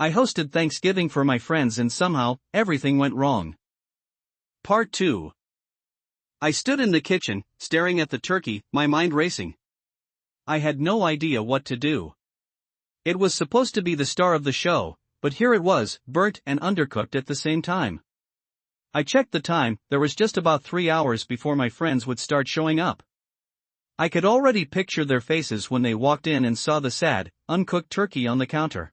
I hosted Thanksgiving for my friends and somehow, everything went wrong. Part 2. I stood in the kitchen, staring at the turkey, my mind racing. I had no idea what to do. It was supposed to be the star of the show, but here it was, burnt and undercooked at the same time. I checked the time, there was just about 3 hours before my friends would start showing up. I could already picture their faces when they walked in and saw the sad, uncooked turkey on the counter.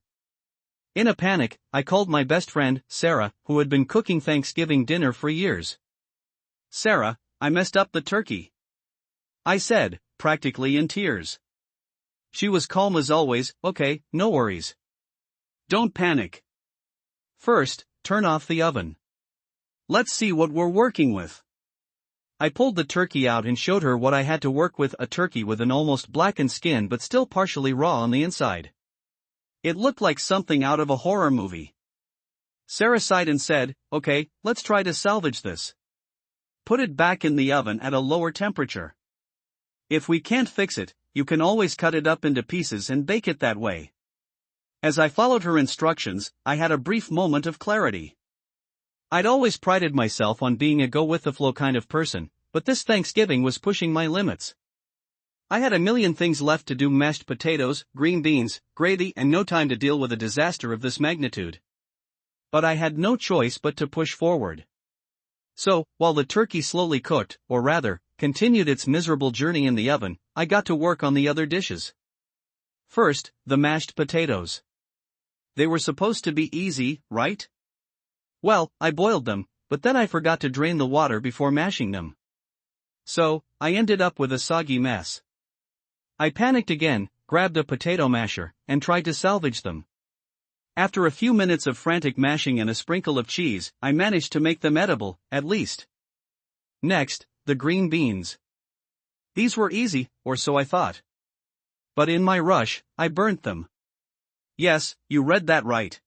In a panic, I called my best friend, Sarah, who had been cooking Thanksgiving dinner for years. "Sarah, I messed up the turkey," I said, practically in tears. She was calm as always. "Okay, no worries. Don't panic. First, turn off the oven. Let's see what we're working with." I pulled the turkey out and showed her what I had to work with, a turkey with an almost blackened skin but still partially raw on the inside. It looked like something out of a horror movie. Sarah sighed and said, "Okay, let's try to salvage this. Put it back in the oven at a lower temperature. If we can't fix it, you can always cut it up into pieces and bake it that way." As I followed her instructions, I had a brief moment of clarity. I'd always prided myself on being a go-with-the-flow kind of person, but this Thanksgiving was pushing my limits. I had a million things left to do: mashed potatoes, green beans, gravy, and no time to deal with a disaster of this magnitude. But I had no choice but to push forward. So, while the turkey slowly cooked, or rather, continued its miserable journey in the oven, I got to work on the other dishes. First, the mashed potatoes. They were supposed to be easy, right? Well, I boiled them, but then I forgot to drain the water before mashing them. So, I ended up with a soggy mess. I panicked again, grabbed a potato masher, and tried to salvage them. After a few minutes of frantic mashing and a sprinkle of cheese, I managed to make them edible, at least. Next, the green beans. These were easy, or so I thought. But in my rush, I burnt them. Yes, you read that right.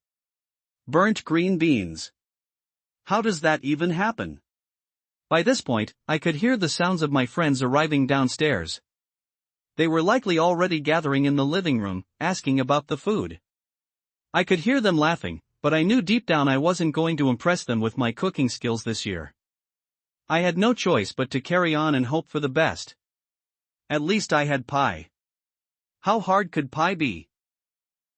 Burnt green beans. How does that even happen? By this point, I could hear the sounds of my friends arriving downstairs. They were likely already gathering in the living room, asking about the food. I could hear them laughing, but I knew deep down I wasn't going to impress them with my cooking skills this year. I had no choice but to carry on and hope for the best. At least I had pie. How hard could pie be?